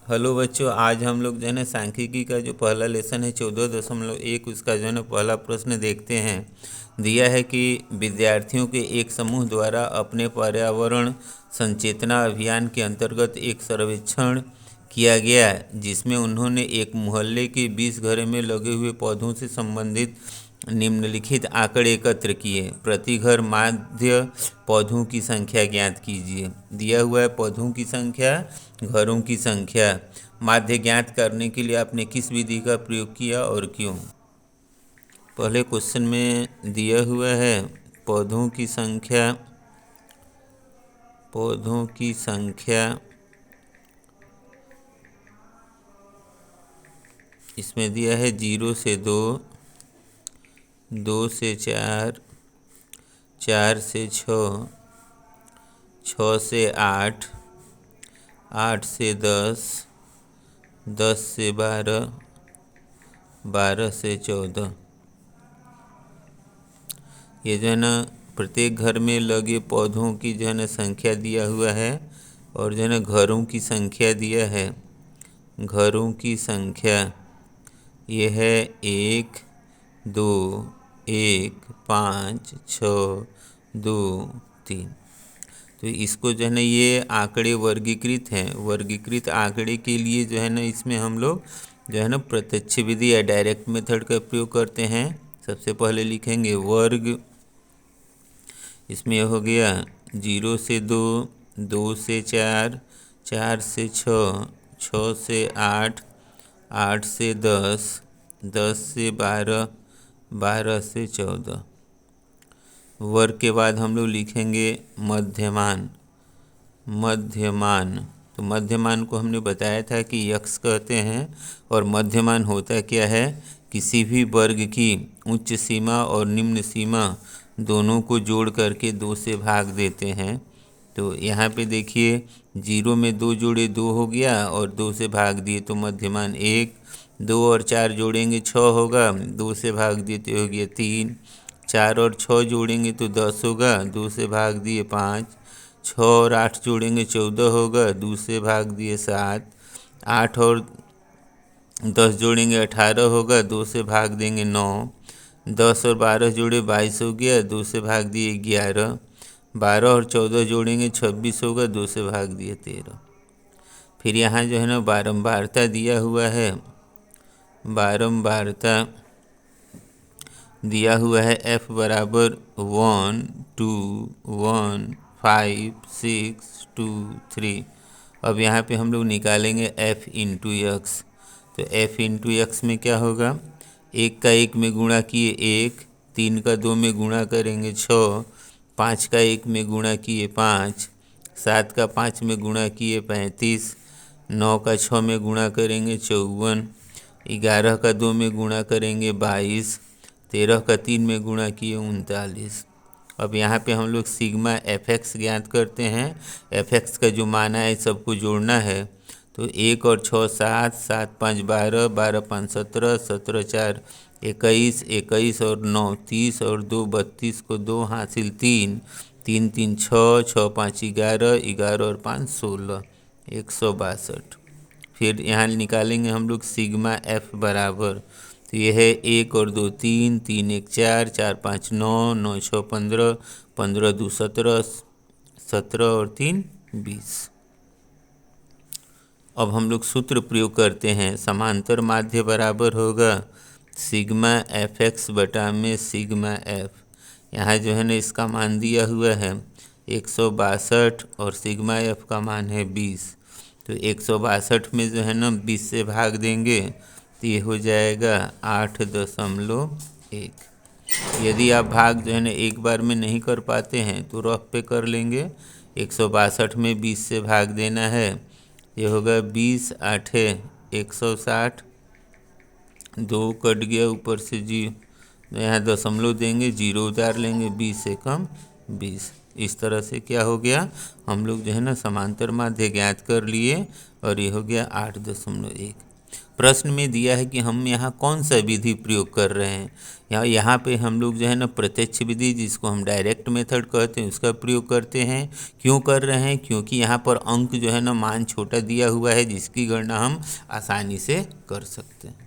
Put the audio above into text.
Hello बच्चों, आज हम लोग जो है ना सांख्यिकी का जो पहला लेसन है 14.1 उसका जो है ना पहला प्रश्न देखते हैं। दिया है कि विद्यार्थियों के एक समूह द्वारा अपने पर्यावरण संचेतना अभियान के अंतर्गत एक सर्वेक्षण किया गया, जिसमें उन्होंने एक मोहल्ले के 20 घरों में लगे हुए पौधों से संबंधित निम्नलिखित आंकड़े एकत्र किए। प्रति घर माध्य पौधों की संख्या ज्ञात कीजिए। दिया हुआ है पौधों की संख्या, घरों की संख्या। माध्य ज्ञात करने के लिए आपने किस विधि का प्रयोग किया और क्यों? पहले क्वेश्चन में दिया हुआ है पौधों की संख्या। पौधों की संख्या इसमें दिया है 0 से 2, 2 से 4, 4 से 6, 6 से 8, 8 से 10, 10 से 12, 12 से 14। ये जो है ना प्रत्येक घर में लगे पौधों की जो है ना संख्या दिया हुआ है, और जो है ना घरों की संख्या दिया है। घरों की संख्या ये है 1, 2, 1, 5, 6, 2, 3। तो इसको जो है ना ये आंकड़े वर्गीकृत हैं। वर्गीकृत आंकड़े के लिए जो है ना इसमें हम लोग जो है ना प्रत्यक्ष विधि या डायरेक्ट मेथड का प्रयोग करते हैं। सबसे पहले लिखेंगे वर्ग। इसमें हो गया 0 से 2, 2 से 4, 4 से 6, 6 से 8, 8 से 10, 10 से 12, 12 से 14। वर्ग के बाद हम लोग लिखेंगे मध्यमान। मध्यमान, तो मध्यमान को हमने बताया था कि यक्स कहते हैं। और मध्यमान होता क्या है? किसी भी वर्ग की उच्च सीमा और निम्न सीमा दोनों को जोड़ करके 2 से भाग देते हैं। तो यहाँ पे देखिए 0 में 2 जोड़े 2 हो गया, और 2 से भाग दिए तो मध्यमान 1। 2 और 4 जोड़ेंगे 6 होगा, 2 से भाग दिए तो हो गया 3। 4 और 6 जोड़ेंगे तो 10 होगा, 2 से भाग दिए 5। 6 और 8 जोड़ेंगे 14 होगा, 2 से भाग दिए 7। 8 और 10 जोड़ेंगे 18 होगा, 2 से भाग देंगे 9। 10 और 12 जोड़े 22 हो गया, 2 से भाग दिए 11। 12 और 14 जोड़ेंगे 26 होगा, 2 से भाग दिए 13। फिर यहाँ जो है ना बारंबारता दिया हुआ है। बारंबारता दिया हुआ है f बराबर 1, 2, 1, 5, 6, 2, 3। अब यहाँ पे हम लोग निकालेंगे f इंटू एक्स। तो f इंटू एक्स में क्या होगा? 1 का 1 में गुणा किए 1, 3 का 2 में गुणा करेंगे 6, 5 का 1 में गुणा किए 5, 7 का 5 में गुणा किए 35, 9 का 6 में गुणा करेंगे 54, 11 का 2 में गुणा करेंगे 22, 13 का 3 में गुणा किए 39। अब यहाँ पे हम लोग सिग्मा एफ एक्स ज्ञात करते हैं। एफ एक्स का जो मान है सबको जोड़ना है। तो 1 और 6 7, 7 5 12, 12 5 17, 17 4 21, 21 और 9 30, और 2 32 को 2 हासिल 3, 3 3 6, 6 5 11, 11 और 5 16, 162। फिर यहाँ निकालेंगे हम लोग सिग्मा एफ बराबर। तो ये है 1 और 2 3, 3 1 4, 4 5 9, 9 6 15, 15 2 17, 17 और 3 20। अब हम लोग सूत्र प्रयोग करते हैं। समांतर माध्य बराबर होगा सिग्मा एफ एक्स बटा में सिग्मा एफ। यहाँ जो है ना इसका मान दिया हुआ है 162, और सिग्मा एफ का मान है 20। तो 162 में जो है ना 20 से भाग देंगे तो ये हो जाएगा 8.1। यदि आप भाग जो है ना एक बार में नहीं कर पाते हैं तो रफ पे कर लेंगे। 162 में 20 से भाग देना है, ये होगा 20 8 160। 2 कट गया ऊपर से जी, यहाँ दशमलव देंगे, 0 उतार लेंगे, 20 से कम 20। इस तरह से क्या हो गया, हम लोग जो है ना समांतर माध्य ज्ञात कर लिए, और ये हो गया 8.1। प्रश्न में दिया है कि हम यहाँ कौन सा विधि प्रयोग कर रहे हैं। यहाँ पे हम लोग जो है ना प्रत्यक्ष विधि, जिसको हम डायरेक्ट मेथड कहते हैं, उसका प्रयोग करते हैं। क्यों कर रहे हैं? क्योंकि यहाँ पर अंक जो है ना मान छोटा दिया हुआ है, जिसकी गणना हम आसानी से कर सकते हैं।